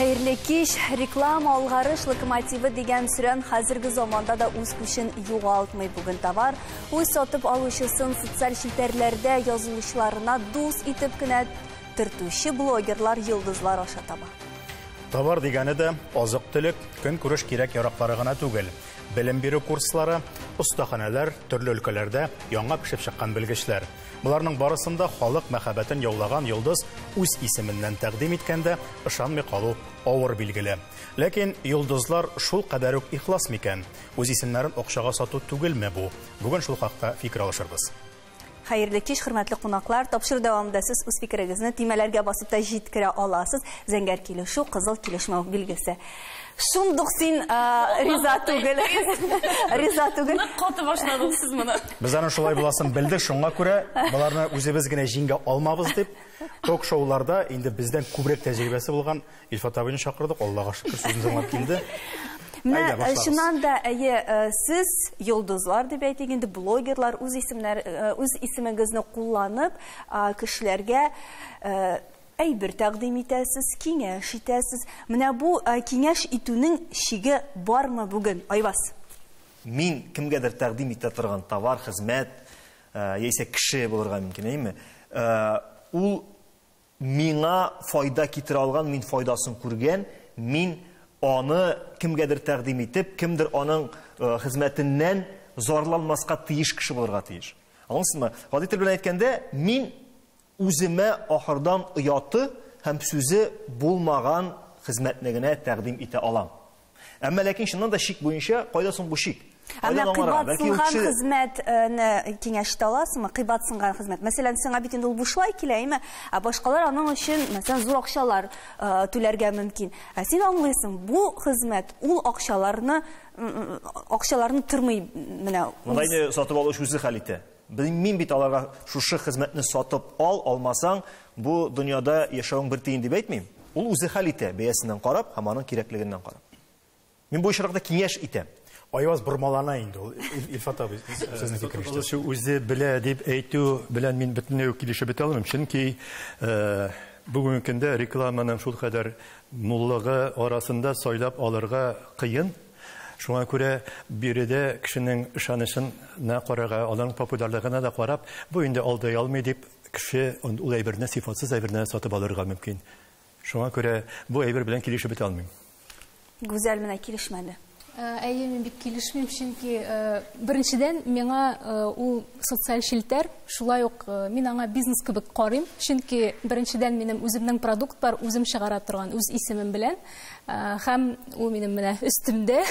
Xeyirli kиш, reklama alğarış lokomotivi degan süren hazırgı zamanda da öz güçün yoğaltmay bugün tavar. Oy satıp alışısın sosyal şilterlerde yazılışlarına dost itip kine tırtuşu blogerlar, yıldızlar aşataba. Tavar degani de azık-түлік, kün күреш керек ярaqları gana түгел. Bilim biri kurslары, ustaxanalar, türlü ülkelerde яңа pişip çıkan bilgiçler. Bularning barısında xalq мәхәббәтен яулаған yıldız үз исеменнән тәкъдим иткәндә ышанмый калу авыр билгеле. Ләкин yıldızlar шул кадәр үк ихлас микән? Үз исемнәрен акчага сату түгелме бу? Бүген шул хакта фикер алышырбыз. Xeyirli kiş, hürmetli qonaqlar, tapşır davamında siz öz fikrinizni temelerge basıp da jitkire alasız. Zəngər kilişu, qızıl kilişmə bilgisi. Şunduk sen riza түгел. Riza түгел. Qatı başladınız siz bunu. Biz ana şulay bulasın bildik, şunga күрә bularni үзебез генә җиңгә алмабыз дип, ток-шоуларда инде бездән күбрәк тәҗрибәсе булган Илфат абыйны чакырдык. Аллага шөкер, сүзен тыңлап килде. Şundan da siz yıldızlar diye belirttiğinde blogerlar öz isminizni kullanıp kişilerge bir təqdim etəsiz, kengəş etəsiz. Менә bu kengəş etүнең şigi barmı bugün? Ayvaz. Min kimgədir təqdim etə торган товар, хезмәт, яисә кеше булырга мөмкин, әйме? Ул миңа файда китерә алган, мин файдасын күргән, мин аны kimgədir təqdim etib, kimdir аның хезмәтеннән зарланмаска тиеш кеше булырга тиеш. Аңлыйсызмы? Гади тел белән әйткәндә, мин үземә ахырдан ояты һәм сүзе булмаган хезмәтне генә тәкъдим итә алам. Әмма ләкин шуннан да шик буенча кайда соң бу шик? Кыйбатсынган хезмәтне киңәш итә аласызмы? Кыйбатсынган хезмәт. Мәсәлән, сиңа бит инде ул бушлай киләме? Ә башкалар аның өчен, мәсәлән, зур акчалар түләргә мөмкин. Ә син аңлыйсың, бу хезмәт ул акчаларны тормый менә. Монда сатып алыш үзе хәл итә. Мин бит аларга шушы хезмәтне сатып алмасаң, бу дөньяда яшәүең бер тиен дип әйтмим. Ул үзе хәл итә, бәясеннән карап, һәм аның кирәклегеннән карап. Мин бу очракта киңәш итәм. Айваз бурмалана инде ул Илфат абый сезнең фикерегез. Үзе белә дип әйтү белән мин бөтенләй үк килешеп бетә алмыйм. Чөнки бүгенге көндә рекламаның шул кадәр муллыгы арасында сайлап алырга кыен. Шуңа күрә биредә кешенең ышанычын карарга, аның популярлыгына да карап, бу инде алдай алмый дип, кеше ул әйберне сыйфатсыз әйберне сатып алырга мөмкин. Шуңа күрә бу әйбер белән килешеп бетә алмыйм. Гүзәл менә килешмәде. Әйе, мин бик килешмим, чөнки беренчедән миңа ул социаль шилтер, шулай ук мин аңа бизнес кебек карыйм, чөнки беренчедән минем үземнең продукт бар, үзем чыгара торган үз исемем белән. Һәм ул минем менә өстемдә,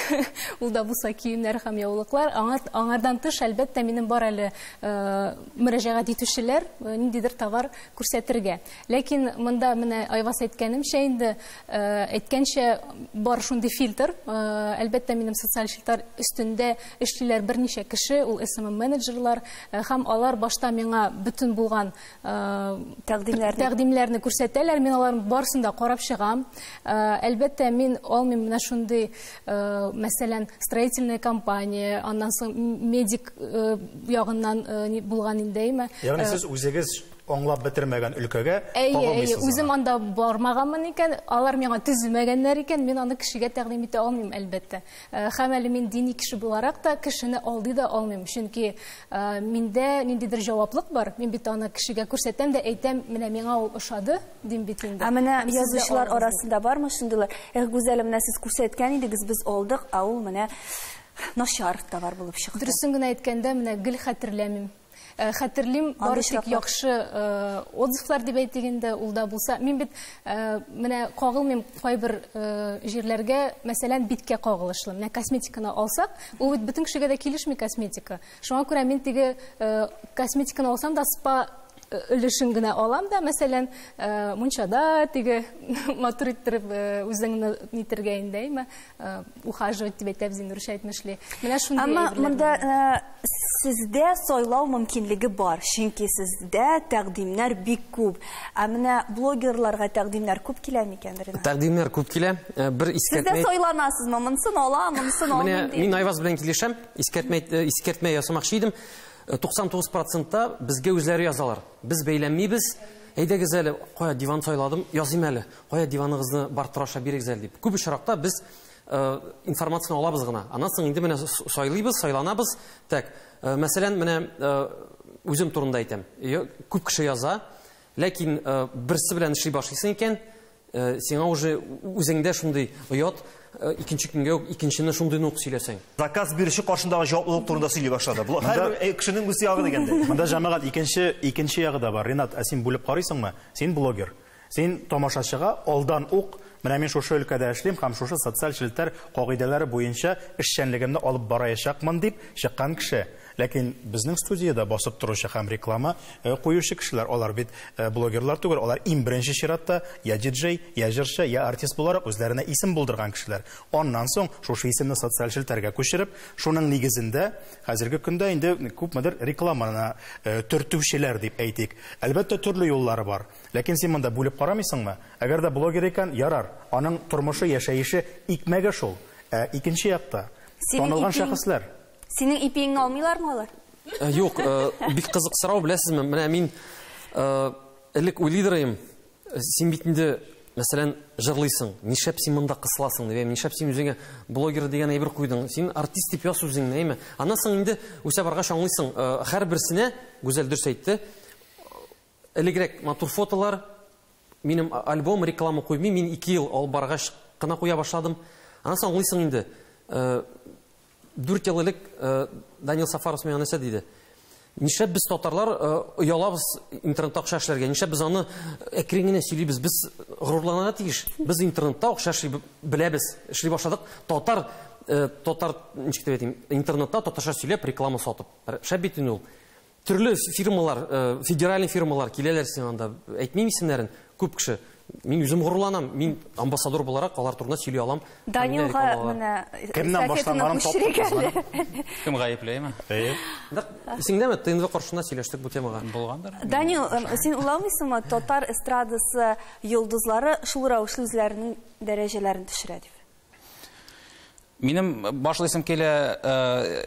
ул да булса киемнәр һәм яулыклар. Аңардан тыш, әлбәттә, минем бар әле мөрәҗәгать итүчеләр ниндидер товар күрсәтергә. Ләкин монда менә Айваз әйткәнемчә инде, әйткәнчә бар шундый фильтр. Әлбәттә, минем социаль шилтер өстендә эшлиләр берничә кеше, ул SMM менеджерлар, һәм алар башта миңа бүтән булган тәкъдимнәрне күрсәтәләр. Мин аларның барысын да карап чыгам. Әлбәттә, мин алмыйм менә шундый, мәсәлән, строительная компания, аннан соң медик ягыннан булган индеме. Ягъни сез үзегез аңлап бетермәгән өлкәгә кагылмыйсыз. Үзем анда бармаганмын икән, алар миңа төзелмәгәннәр икән, мин аны кешегә тәкъдим итә алмыйм, әлбәттә. Һәм әле мин дини кеше буларак та кешене алдый да алмыйм, чөнки миндә ниндидер җаваплык бар. Мин бит аны кешегә күрсәтәм дә әйтәм, менә миңа ул ошады, дим бит инде. Ә менә язучылар арасында бармы шундыйлар? Гүзәл, менә сез күрсәткән идегез, без алдык, ә ул менә начар товар булып чыкты. Дөресен генә әйткәндә, менә гел хәтерләмим. Хәтерлим, бары тик яхшы отзывлар дип әйтгәндә, ул да булса, мин бит менә кагылмыйм кайбер җирләргә, мәсәлән, биткә кагылышлы. Менә косметиканы алсак, ул бит бөтен кешегә дә килешми косметика. Шуңа күрә мин теге косметиканы алсам да спа өлешен генә алам да, мәсәлән, мунчада теге матур иттереп үзеңне нитергә индәйме, ухаживать дип әйтәбез инде русча әйтмешли. Менә шундый. Әмма монда сездә сайлау мөмкинлеге бар, чөнки сездә тәкъдимнәр бик күп. Ә менә блогерларга тәкъдимнәр күп киләме икәндер? Тәкъдимнәр күп килә. Бер искәртмә. Сездә сайланасызмы? Монсын алам, монсын алмыйм дип. Мин Айваз белән килешәм. Искәртмә ясамакчы идем. 99%-та безгә үзләре язалар. Без бәйләнмибез. әйдәгез әле, қоя диван сайладым, язым әле, қоя диваныңызны бар тораша берегіз әле деп. Көп очракта біз информацияны алабыз гына. Аннан соң инде менә сайлыйбыз, сайланабыз. Так, мәсәлән, менә үзем турында әйтәм. Күп кеше яза, ләкин берсе белән эшли башлыйсың икән, сиңа уже үзеңдә шундый оят, икенче көнгә икенчене шундый ук сөйләсәң. Заказ бирүче каршындагы җаваплылык турында сөйли башлады. Бу һәр кешенең үз ягы дигәндә. Монда җәмәгать икенче ягы да бар. Ринат, син бүлеп карыйсыңмы? Син блогер. Син тамашачыга алдан ук менә мин шушы өлкәдә эшлим һәм шушы социаль челтәр кагыйдәләре буенча эшчәнлегемне алып барачакмын дип чыккан кеше. Ләкин безнең студиядә басып торучы һәм реклама куючы кешеләр, алар бит блогерлар түгел, алар иң беренче чиратта я диджей, я җырчы, я артист буларак үзләренә исем булдырган кешеләр. Аннан соң шушы исемне социаль челтәргә күчереп, шуның нигезендә хәзерге көндә инде күпмедер рекламаны төртүчеләр дип әйтик. Әлбәттә төрле юллары бар. Ләкин син монда бүлеп карамыйсыңмы? Әгәр дә блогер икән, ярар. Аның тормышы, яшәеше икмәге шул. Икенче якта танылган шәхесләр. Синең ипиңне алмыйлармы алар? Юк, бик кызык сорау, беләсезме? Менә мин элек уйлыйдырым. Син бит инде, мәсәлән, җырлыйсың. Нишләп син монда кысыласың дип, нишләп син үзеңә блогер дигән әйбер куйдың? Син артист дип яз үзеңне, әйме? Аннан соң инде үсә баргач аңлыйсың. Һәрберсенә гүзәл дөрес әйтте. Элегрәк матур фотолар, минем альбом реклама куймый, мин 2 ел алып баргач кына куя башладым. Аннан соң аңлыйсың инде. 4 ел элек Данил Сафаров миңа нәрсә диде. Нишләп без татарлар оялабыз интернетта акча эшләргә? Нишләп без аны әкрен генә сөйлибез? Без горурланырга тиеш. Без интернетта акча эшли беләбез. Эшли башладык. Татар ничек дип әйтим, интернетта татарча сөйләп реклама сатып. Шәп бит ул. Төрле фирмалар, федераль фирмалар киләләр сиңа анда. Әйтмим исемнәрен. Күп кеше. Мин үзем горурланам. Мин амбассадор буларак алар турында сөйли алам. Данилга менә кемнән башланган топты? Кем гаеплейме? Исеңдәме? ТНВ каршында сөйләштек бу темага. Булгандыр. Данил, син уйламыйсыңмы, татар эстрадасы йолдызлары шул рәвешле үзләренең дәрәҗәләрен төшерә дип? Минем башлыйсым килә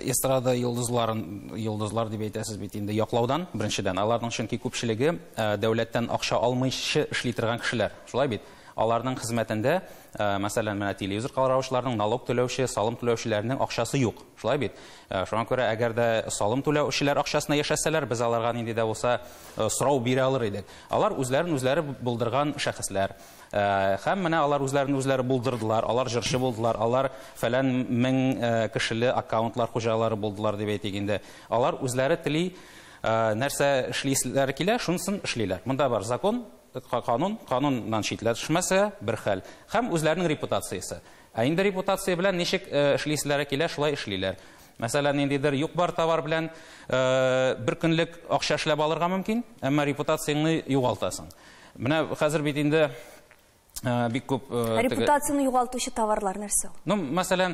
эстрада йолдызлар дип әйтәсез бит инде яклаудан, беренчедән. Аларның чөнки күпчелеге дәүләттән акча алмыйчы эшли торган кешеләр. Шулай бит. Аларның хезмәтендә, мәсәлән, менә телевизор караучыларның, налог түләүче, салым түләүчеләрнең акчасы юк. Шулай бит. Шуңа күрә, әгәр дә салым түләүчеләр акчасына яшәсәләр, без аларга нинди дә булса сорау бирә алыр идек. Алар үзләре булдырган шәхесләр. Һәм менә алар үзләре булдырдылар, алар җырчы булдылар, алар фәлән 1000 кешеле аккаунтлар хуҗалары булдылар дип әйтик инде. Алар үзләре тели нәрсә эшлисләр килә, шунысын эшлиләр. Монда бар закон, кануннан читләр төшмәсә бер хәл. Һәм үзләренең репутациясе. Инде репутация белән ничек эшлисләр килә, шулай эшлиләр. Мәсәлән, ниндидер юк бар товар белән бер көнлек акча эшләп алырга мөмкин, әмма репутацияңны югалтасың. Менә хәзер бит инде бик күп репутацияны югалтучы товарлар нәрсә? Ну, мәсәлән,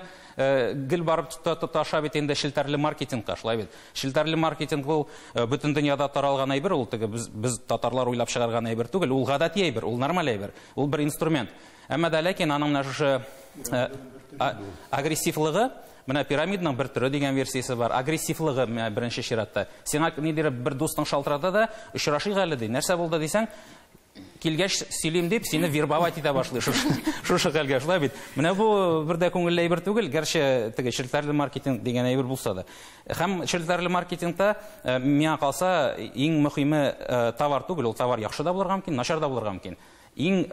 гел барып тоташа бит инде челтәрле маркетингка, шулай бит. Челтәрле маркетинг ул бөтен дөньяда таралган әйбер, ул без татарлар уйлап чыгарган әйбер түгел, ул гадәти әйбер, ул нормаль әйбер, ул бер инструмент. Әмма дә ләкин аның менә шушы агрессивлыгы, менә пирамиданың бер төрө дигән версиясе бар. Агрессивлыгы беренче чиратта. Сиңа нидер бер дустың шалтырата да, очрашыйк әле ди. Нәрсә булды дисәң, килгәч сөйлим дип, сине вербовать итә башлый шушы хәлгә, шулай бит. Менә бу бер дә күңелле әйбер түгел, гәрчә теге челтәрле маркетинг дигән әйбер булса да. Һәм челтәрле маркетингта миңа калса иң мөһиме товар түгел, ул товар яхшы да булырга мөмкин, начар да булырга мөмкин. Иң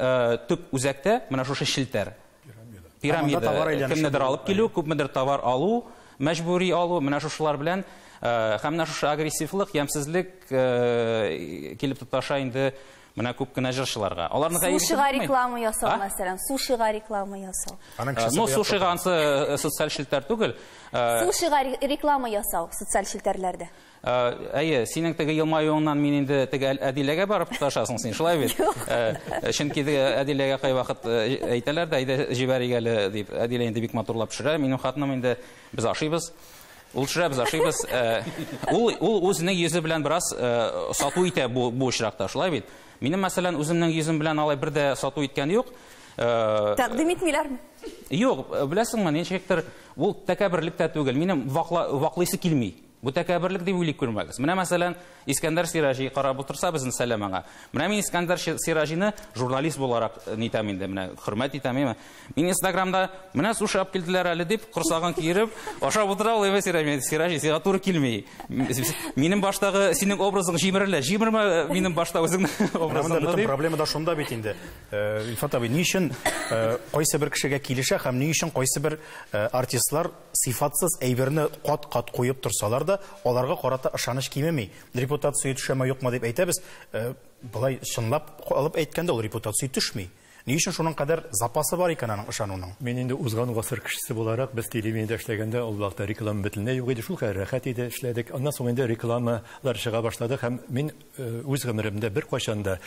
төп үзәктә менә шушы челтәр. Пирамида. Кемнедер алып килү, күпмедер товар алу, мәҗбүри алу, менә шушылар белән һәм менә шушы агрессивлык, ямсызлык килеп тоташа инде менә күп кенә җырчыларга. Аларны сушига реклама ясау, мәсәлән, сушига реклама ясау. Ну, сушига ансы социаль челтәр түгел. Сушига реклама ясау социаль челтәрләрдә. Әйе, синең теге елмаюыңнан мин инде теге Әдиләгә барып ташасың син, шулай бит. Чөнки Әдиләгә кай вакыт әйтәләр дә, әйдә җибәрик әле дип. Әдилә инде бик матурлап пешерә. Минем хатыным инде без ашыйбыз. Ул төшерә, без ашыйбыз. Ул үзенең йөзе белән бераз сату итә бу очракта, шулай бит. Минем мәсәлән үземнең йөзем белән алай бер дә сату иткән юк. Тәкъдим итмиләрме? Юк, беләсеңме, ничектер ул тәкәбберлек тә түгел. Минем ваклыйсы килми. Бу тәкәбберлек дип уйлый күрмәгез. Менә мәсәлән, Искәндәр Сиражи карап утырса безнең сәламаңа. Менә мин Искәндәр Сиражины журналист буларак нитәм инде, менә хөрмәт итәм. Мин Инстаграмда менә сушап килделәр әле дип, корсагын киереп, ашап утыра ул Сиражи, сиңа туры килми. Минем баштагы синең образың җимерелә. Җимермә минем башта үзеңнең образыңны дип. Проблема да шунда бит инде. Илфат абый, ни өчен кайсы бер кешегә килешә һәм ни өчен кайсы бер артистлар сыйфатсыз әйберне кат-кат куеп торсалар да, аларга карата ышаныч кимеми. Репутация төшәме юкмы дип әйтәбез. Булай чынлап алып әйткәндә ул репутация төшми. Ни өчен шуның кадәр запасы бар икән аның ышануның? Мен инде узган гасыр кешесе буларак без телевидениедә эшләгәндә ул вакытта реклама бөтенләй юк иде, шул рәхәт иде эшләдек. Аннан соң инде рекламалар чыга башлады һәм мин үз гомеремдә бер кайчанда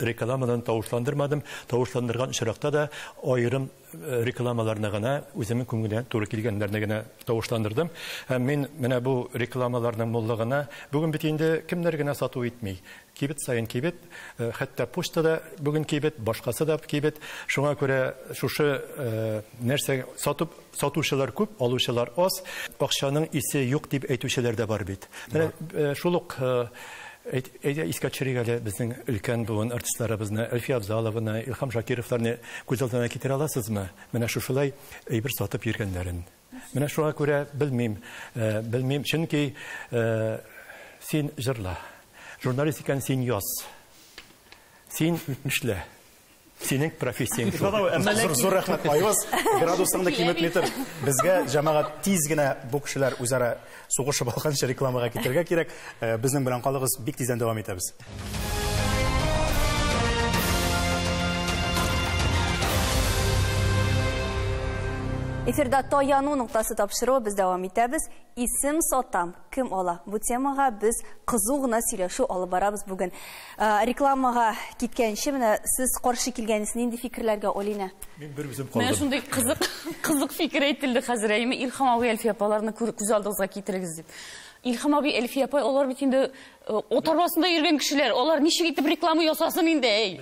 рекламадан тавышландырмадым. Тавышландырган очракта да аерым рекламаларны гына үземнең күңелемә туры килгәннәрне генә тавышландырдым. Һәм мин менә бу рекламаларның муллыгына бүген бит инде кемнәр генә сату итми. Кибет сайын кибет, хәтта почтада бүген кибет, башкасы да кибет. Шуңа күрә шушы нәрсә сатучылар күп, алучылар аз, акчаның исе юк дип әйтүчеләр дә бар бит. Менә шул ук искә төшерергә безнең өлкән буын артистларыбызны, Әлфия Абзалованы, Илһам Шакировларны күз алдына китерә аласызмы? Менә шушылай әйбер сатып йөргәннәрен. Менә шуңа күрә белмим, чөнки син җырла. Журналист икән син яз. Син эшлә. Синең профессияң шул. Зур рәхмәт, Айваз. Градусыңны киметметер. Безгә җәмәгать тиз генә бу кешеләр үзара сугышып алганча рекламага китәргә кирәк. Безнең белән калыгыз, бик тиздән дәвам итәбез. Эфирда таяну нуктасы тапшыру без дәвам итәбез. Исем сатам, кем ала? Бу темага без кызу гына сөйләшү алып барабыз бүген. Рекламага киткәнче менә сез каршы килгәнсез нинди фикерләргә Олина? Мин бер үзем Менә калдым. шундый кызык фикер әйтелде хәзер. Илһам абый, Әлфия апаларны күз алдыгызга китерегез дип. Илһам абый, Әлфия апа, алар бит инде отарбасында йөргән кешеләр. Алар ничек итеп реклама ясасын инде?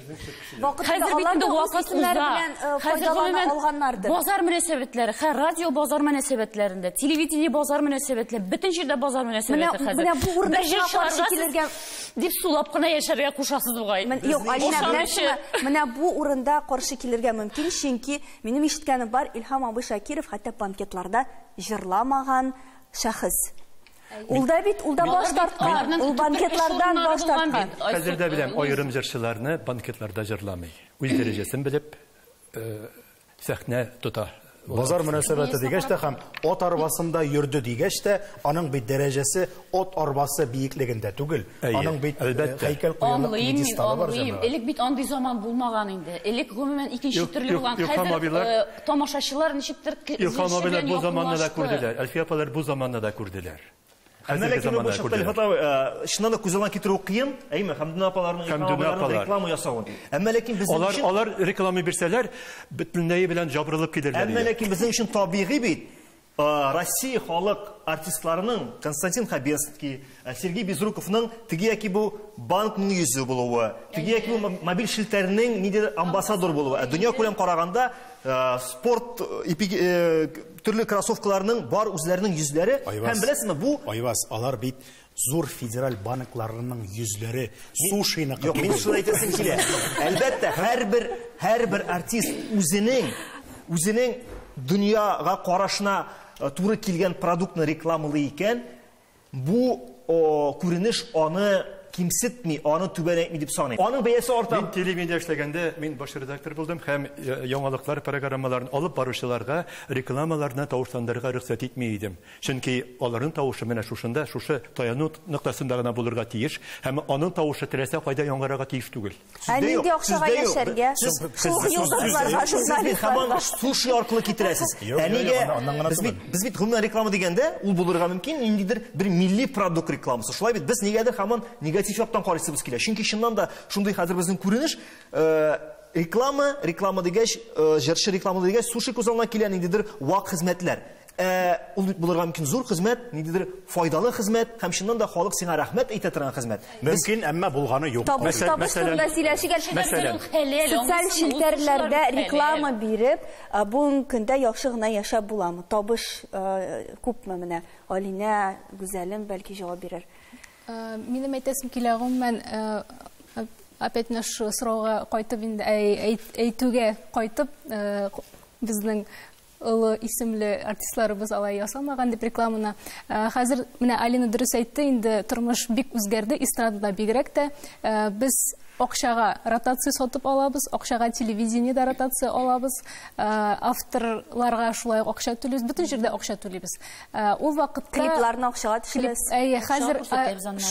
Вакытында алар да вакытлар белән файдалана алганнардыр. Базар мөнәсәбәтләре, радио базар мөнәсәбәтләрендә, телевидение базар мөнәсәбәтләре, бөтен җирдә базар мөнәсәбәте хәзер. Менә бу урында каршы килергә дип сулап кына яшәргә кушасыз бугай. Юк, Алина беләсезме? Менә бу урында каршы килергә мөмкин, чөнки минем ишеткәнем бар, Илһам абый Шакиров хәтта банкетларда җырламаган шәхес. Ул да баш тарткан, ул банкетлардан баш тарткан. Хәзер дә беләм, аерым җырчыларны банкетларда җырламый. Үз дәрәҗәсен белеп, сәхнә тота. Базар мөнәсәбәте дигәч тә һәм ат арбасында йөрде дигәч тә, аның бит дәрәҗәсе ат арбасы биеклегендә түгел. Аның бит һәйкәл куелып пьедесталы бар җәмәгать. Элек бит андый заман булмаган инде. Элек гомумән икенче төрле булган. Хәзер тамашачылар ничектер Илһам абыйлар бу заманны да күрделәр. Әлфия апалар бу заманны да күрделәр. Ләкин бу шактта шуннан да күз алдына китерү кыен, әйме, Хәмдүн апаларның реклама ясавын. Әмма ләкин безнең өчен алар реклама бирсәләр, бөтенләй белән җабрылып килерләр. Әмма ләкин безнең өчен табигый бит. Россия халык артистларының Константин Хабенский, Сергей Безруковның теге яки бу банкның йөзе булуы, теге яки бу мобиль шелтәрнең нидер амбассадор булуы. Дөнья күләм караганда спорт төрле кроссовкаларның бар үзләренең йөзләре. Һәм беләсезме, бу Айваз, алар бит зур федераль банкларының йөзләре, сушины. Юк, мин шулай әйтәсем килә. Әлбәттә, һәрбер артист үзенең дөньяга карашына туры килгән продуктны рекламалый икән, бу күренеш аны кимсетми, аны түбәнәйтми дип саныйм. Аның бәясе арта. Мин телевидениедә эшләгәндә, мин баш редактор булдым һәм яңалыклар программаларын алып баручыларга рекламаларны тавышландырырга рөхсәт итми идем. Чөнки аларның тавышы менә шушында, шушы таяну ноктасында гына булырга тиеш, һәм аның тавышы теләсә кайда яңгырага тиеш түгел. Нинди акчага яшәргә? Шул юлдашларга журналистларга сушы аркылы китерәсез. Нигә без бит гомумән реклама дигәндә, ул булырга мөмкин, ниндидер бер милли продукт рекламасы. Шулай бит без нигәдер һаман негатив яктан карыйсыбыз килә. Чөнки чыннан да шундый хәзер безнең күренеш, реклама дигәч, җырчы реклама дигәч, суши күз алдына килә ниндидер вак хезмәтләр. ул бит булырга мөмкин зур хезмәт, ниндидер файдалы хезмәт, һәм шуннан да халык сиңа рәхмәт әйтә торган хезмәт. Мөмкин, әмма булганы юк. Табыш турында сөйләшегән. Социаль челтәрләрдә реклама биреп, бүген көндә яхшы гына яшәп буламы? Табыш күпме менә? Алина, Гүзәлем бәлки җавап бирер. Минем әйтәсем килә гомумән опять наш сорауга кайтып инде әйтүгә кайтып безнең олы исемле артистларыбыз алай ясамаган дип рекламаны. Хәзер менә Алина дөрес әйтте, инде тормыш бик үзгәрде, эстрадада бигрәк тә. Без акчага ротация сатып алабыз, акчага телевидениедә ротация алабыз, авторларга шулай акча түлибез, бөтен җирдә акча түлибез. Ул вакытта клипларны акчага төшерәбез. Хәзер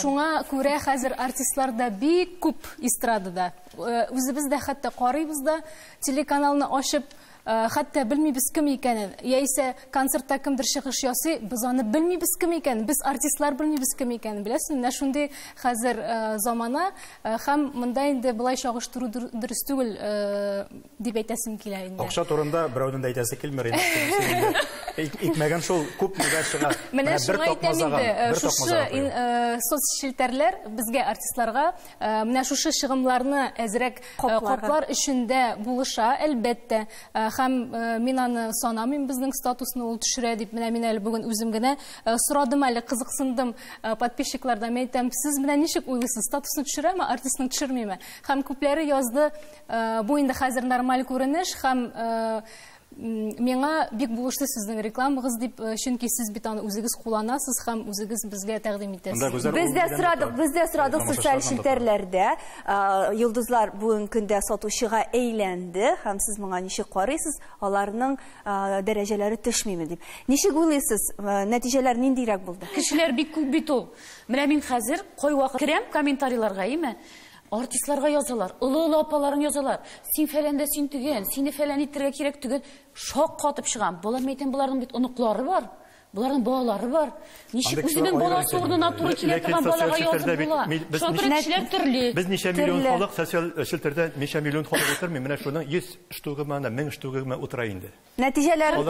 шуңа күрә хәзер артистлар да бик күп эстрадада. Үзебез дә хәтта карыйбыз да, телеканалны ачып, хәтта белмибез кем икәнен, яисә концертта кемдер чыгыш ясый, без аны белмибез кем икәнен, без артистлар белмибез кем икәнен, беләсезме? Менә шундый хәзер замана һәм монда инде былай чагыштыру дөрес түгел дип әйтәсем килә инде. Акча турында берәүдән дә әйтәсе килмер инде. Итмәгән шул күп мөгә чыга. Менә шуңа әйтәм инде, шушы соцчелтәрләр безгә артистларга менә шушы чыгымнарны әзрәк каплар өчендә булыша, әлбәттә. Һәм мин аны санамыйм, безнең статусны ул төшерә дип, менә мин әле бүген үзем генә сорадым әле, кызыксындым подписчиклардан. Мен әйтәм, сез менә ничек уйлыйсыз, статусны төшерәме, артистны төшермиме? Һәм күпләре язды, бу инде хәзер нормаль күренеш, һәм миңа бик булышты сезнең рекламагыз дип, чөнки сез бит аны үзегез кулланасыз һәм үзегез безгә тәкъдим итәсез. Без дә сорадык социаль челтәрләрдә, йолдызлар бүген көндә сатучыга әйләнде һәм сез моңа ничек карыйсыз, аларның дәрәҗәләре төшмиме дип. Ничек уйлыйсыз, нәтиҗәләр ниндирәк булды? Кешеләр бик күп бит ул. Менә мин хәзер кай вакыт керәм комментарийларга, име? Артистларга язалар, олы апаларын язалар. Син фәләндә син түгән, сине фәлән итәргә кирәк түгән. Шок катып чыгам. Булар мәйтен буларның бит оныклары бар. Буларның балалары бар. Ничек үзенең баласы урынына туры килә торган балага язып була? Шонтыркишләр төрле. Без ничә миллион халык социаль челтәрдә ничә миллион халык утырмый, менә шуның 100 штугы менә 1000 штугы утыра инде. Нәтиҗәләргә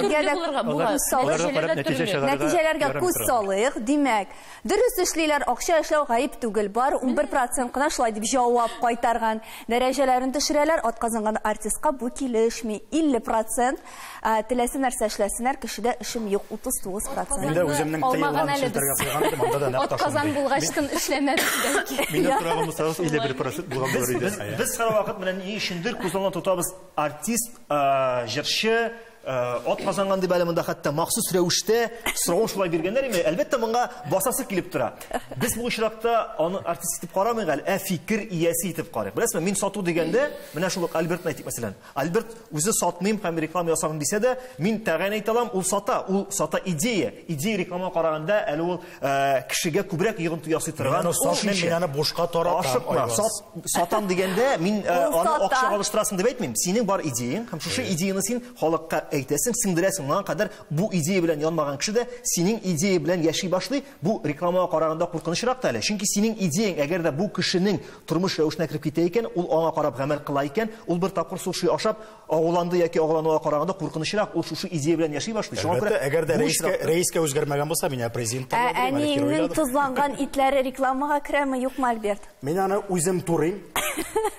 күз салыйк. Димәк, дөрес эшлиләр, акча эшләү гаип түгел, бар 11% кына шулай дип җавап кайтарган. Дәрәҗәләрен төшерәләр, атказанган артистка бу килешми. 50% теләсә нәрсә эшләсеннәр, кешедә эшем юк 39%. Инде үземнең тыелган челтәргә куйган идем, анда да нәкъ Атказан булгачтын эшләмәде бәлки. Минем сорагым 51% булган булыр иде. Без һәр вакыт менә ни өчендер күзаллана тотабыз артист, җырчы, атказанган дип әлемендә хәтта махсус рәвештә соравын шулай биргәннәр име? Әлбәттә моңа басасы килеп тора. Без бу очракта аны артист итеп карамыйк, фикер иясе итеп карыйк. Беләсезме, мин сату дигәндә, менә шул Альбертны әйтик мәсәлән. Альберт үзе сатмыйм һәм реклама ясаган дисә дә, мин тәгъин әйтә алам, ул сата идея. Идея реклама караганда әле ул кешегә күбрәк йогынты ясый торган. Мин аны бушка таратам. Сатам дигәндә, мин аны акчага алыштырасың дип әйтмим. Синең бар идеяң, һәм шушы идеяны син халыкка әйтәсең, сеңдерәсең. Моңа кадәр бу идея белән янмаган кеше дә синең идея белән яши башлый. Бу рекламага караганда куркынычрак та әле. Чөнки синең идеяң, әгәр дә бу кешенең тормыш рәвешенә кирип китә икән, ул аңа карап гамәл кыла икән, ул бер тапкыр суши ашап, агыланды яки агылануга караганда куркынычрак, ул шушы идея белән яши башлый. Шуңа күрә, әгәр дә рәискә үзгәрмәгән булса, мин президент Әнинең тозланган итләре рекламага керәме, юкмы, Альберт? Мин аны үзем турыйм,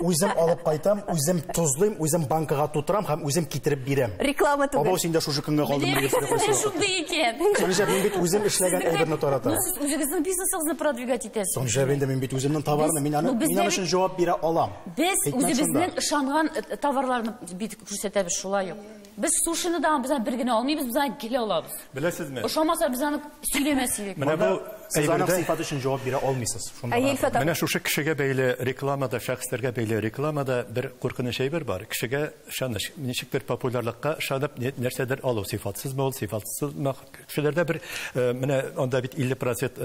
үзем алып кайтам, үзем тузлыйм, үзем банкага тутырам һәм үзем китереп бирәм. Реклама түгел. Абау син дә шушы көнгә калдым дип Менә шундый икән. Соңча мин бит үзем эшләгән әйберне таратам. Сез үзегезнең бизнесыгызны продвигать итәсез. Соңча мин бит үземнең товарны, мин аны өчен җавап бирә алам. Без үзебезнең ышанган товарларны бит күрсәтәбез, шулай ук. Без сушины да без бер генә алмыйбыз, без аны килә алабыз. Беләсезме? Ошамаса без аны сөйләмәсек. Менә бу сифаты өчен җавап бирә алмыйсыз. Менә шушы кешегә бәйле рекламада, шәхесләргә бәйле рекламада бер куркыныч әйбер бар. Кешегә ышаныч, ничектер популярлыкка ышанып, нәрсәдер алу, сифатсызмы ул, сифатсызмы? Кешеләрдә бер менә анда бит 50%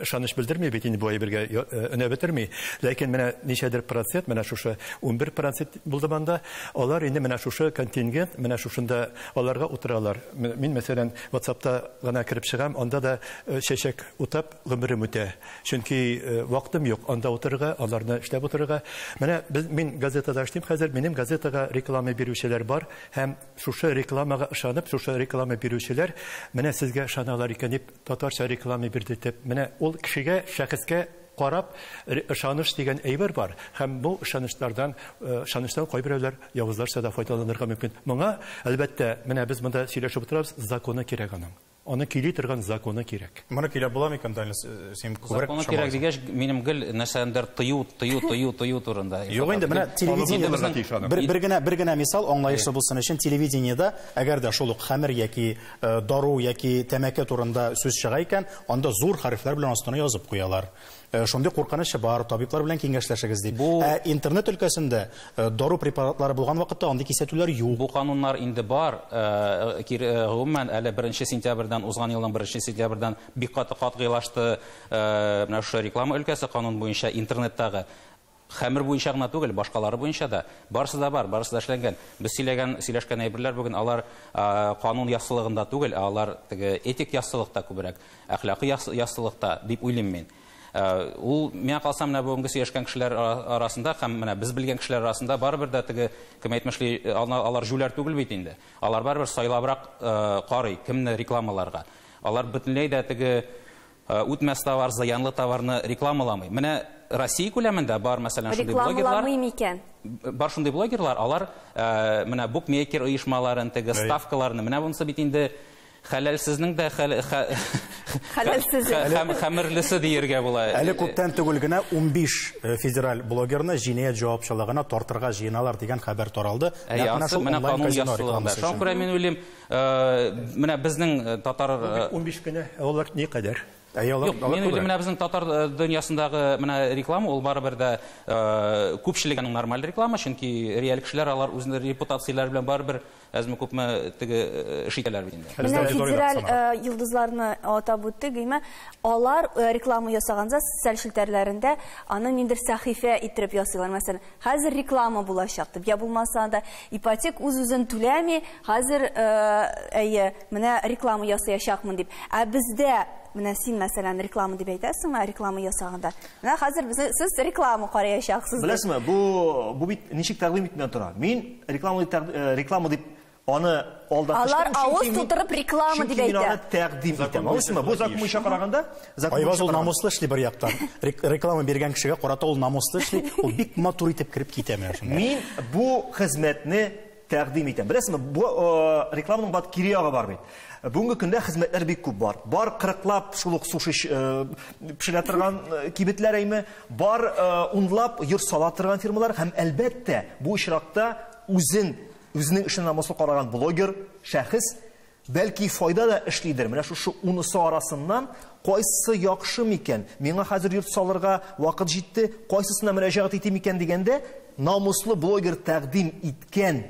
ышаныч белдерми бит инде бу әйбергә өнә бетерми. Ләкин менә ничәдер процент, менә шушы 11% булды банда, алар инде менә шушы контингент, менә шушында аларга утыралар. Мин мәсәлән WhatsApp'та гына кирип чыгам, анда да чәчәк утап гомерем үтә. Чөнки вакытым юк анда утырырга, аларны эшләп утырырга. Менә мин газетада эшлим, хәзер минем газетага реклама бирүчеләр бар һәм шушы рекламага ышанып, шушы реклама бирүчеләр менә сезгә ышаналар икән дип татарча реклама бирде дип. Менә ул кешегә, шәхескә карап ышаныш дигән әйбер бар. Һәм бу ышаныштан кайберәүләр явызларча да файдаланырга мөмкин. Моңа әлбәттә менә без монда сөйләшеп утырабыз, законы кирәк аның. Аны кили торган законы кирәк. Моны килә була микән Данил? Син күбрәк Законы кирәк дигәч, минем гел нәрсәндер тыю турында. Юк инде, менә телевидениедә бер генә мисал аңлаешлы булсын өчен телевидениедә, әгәр дә шул ук хәмер яки дару яки тәмәке турында сүз чыга икән, анда зур хәрефләр белән астына язып куялар. Шундый куркыныч бар, табиблар белән киңәшләшегез дип. Интернет өлкәсендә дару препаратлары булган вакытта андый кисәтүләр юк. Бу кануннар инде бар. Гомумән әле 1 сентябрьдән узган елның 1 сентябрьдән бик катгыйлашты менә шу реклама өлкәсе канун буенча интернеттагы. Хәмер буенча гына түгел, башкалары буенча да барысы да бар, барысы да эшләнгән. Без сөйләшкән әйберләр бүген алар канун яссылыгында түгел, алар этик яссылыкта күбрәк, әхлакый яссылыкта дип уйлыйм мин. Ул миңа калса менә бүгенге сөйләшкән кешеләр арасында һәм менә без белгән кешеләр арасында барыбер дә кем әйтмешли, алар жүләр түгел бит инде. Алар барыбер сайлабрак карый кемне рекламаларга. Алар бөтенләй дә үтмәс товар, зыянлы товарны рекламаламый. Менә Россия күләмендә бар мәсәлән шундый блогерлар. Рекламаламый микән? Бар шундый блогерлар, алар менә букмекер оешмаларын, ставкаларны, менә бунысы бит инде хәләлсезнең дә хәмерлесе диергә була. Әле күптән түгел генә 15 федераль блогерны җинаять җавапчылыгына тартырга җыеналар дигән хәбәр таралды. Менә канун ясалганда. Шуңа күрә мин уйлыйм, менә безнең татар 15 кенә, алар ни кадәр? Юк, мен уйлыйм, менә безнең татар дөньясындагы менә реклама, ул барыбер дә күпчелегенең нормаль реклама, чөнки реаль кешеләр алар үзенең репутацияләре белән барыбер әзме күпме эш итәләр бит инде. Менә федераль йолдызларны атап үттек, әйме, алар реклама ясаганча социаль шелтәрләрендә аны ниндер сәхифә иттереп ясыйлар. Мәсәлән, хәзер реклама булачак дип, я булмаса да ипотек үз-үзен түләми, хәзер менә реклама ясаячакмын дип. Ә бездә менә син мәсәлән реклама дип әйтәсеңме, реклама ясаганда. Менә хәзер сез реклама караячаксыз. Беләсезме, бу бит ничек тәкъдим итмән тора. Мин реклама дип аны алда алар авыз тутырып реклама дип әйтә. Аны тәкъдим итәм. Беләсезме, бу закон буенча караганда, Айваз ул намуслы эшли бер яктан. Реклама биргән кешегә карата ул намуслы эшли, ул бик матур итеп кирип китә менә шунда. Мин бу хезмәтне тәкъдим итәм. Беләсезме, бу рекламаның бат кире ягы бар бит. Бүгенге көндә хезмәтләр бик күп бар. Бар 40лап шулык суши пешерә торган кибетләр әйме, бар унлап йорт сала торган фирмалар һәм әлбәттә бу очракта үзенең эшен намуслы караган блогер, шәхес бәлки файда да эшлидер. Менә шушы унысы арасыннан кайсы яхшы микән? Миңа хәзер йорт салырга вакыт җитте, кайсысына мөрәҗәгать итим икән дигәндә, намуслы блогер тәкъдим иткән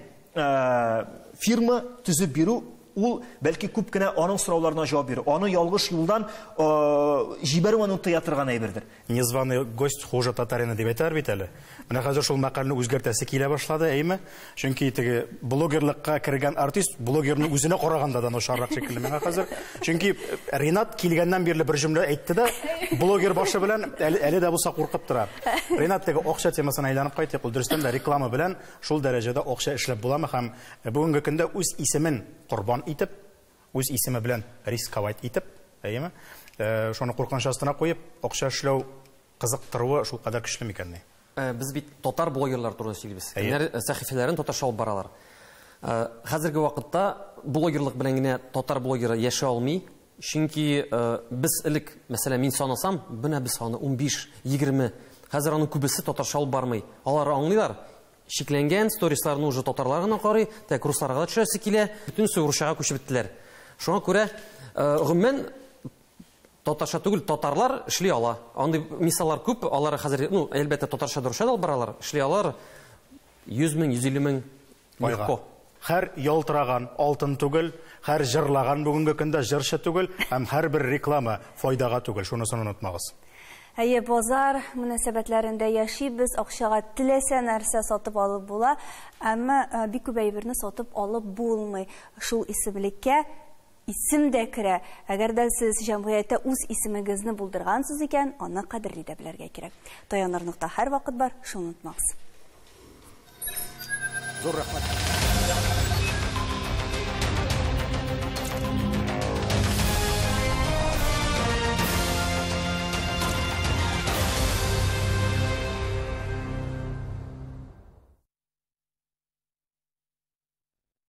фирма төзеп бирү, ул бәлки күп кенә аның сорауларына җавап бирү, аны ялгыш юлдан җибәрү аны тыя торган әйбердер. Незваный гость хуже татарина дип әйтәр бит әле. Менә хәзер шул мәкальне үзгәртәсе килә башлады, әйме? Чөнки теге блогерлыкка кергән артист блогерның үзенә караганда да начаррак шикелле миңа хәзер. Чөнки Ренат килгәннән бирле бер җөмлә әйтте дә, блогер башы белән әле дә булса куркып тора. Ренат теге акча темасына әйләнеп кайтып, ул дөрестән дә реклама белән шул дәрәҗәдә акча эшләп буламы һәм бүгенге көндә үз исемен корбан итеп, үз исеме белән рисковать итеп, әйеме? Шуны куркыныч астына куеп, акча эшләү кызыктыруы шул кадәр көчле микәнни? Без бит татар блогерлар турында сөйлибез. Кемнәр сәхифәләрен татарча алып баралар. Хәзерге вакытта блогерлык белән генә татар блогеры яши алмый, чөнки без элек, мәсәлән, мин санасам, менә без саны 15-20, хәзер аның күбесе татарча алып бармый. Алар аңлыйлар. Шикләнгән сторисларны уже татарлар гына карый, тәк русларга да төшәсе килә, бөтен русчага күчеп беттеләр. Шуңа күрә гомумән татарча түгел, татарлар эшли ала. Андый мисаллар күп, алар хәзер, әлбәттә татарча дөрүшә дә баралар, эшли алар 100 мең, 150 мең легко. Һәр ялтыраган алтын түгел, һәр җырлаган бүгенге көндә җырчы түгел, һәм һәрбер реклама файдага түгел. Шунысын онытмагыз. Әйе, базар мөнәсәбәтләрендә яшибез, акчага теләсә нәрсә сатып алып була, әмма бик күп әйберне сатып алып булмый. Шул исемлеккә исем дә керә. Әгәр дә сез җәмгыятьтә үз исемегезне булдыргансыз икән, аны кадерле дә белергә кирәк. Таяныр нокта һәр вакыт бар, шуны онытмагыз. Зур рәхмәт.